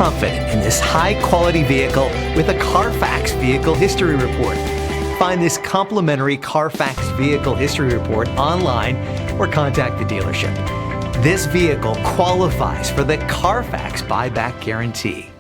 confident in this high-quality vehicle with a Carfax Vehicle History Report. Find this complimentary Carfax Vehicle History Report online or contact the dealership. This vehicle qualifies for the Carfax Buyback Guarantee.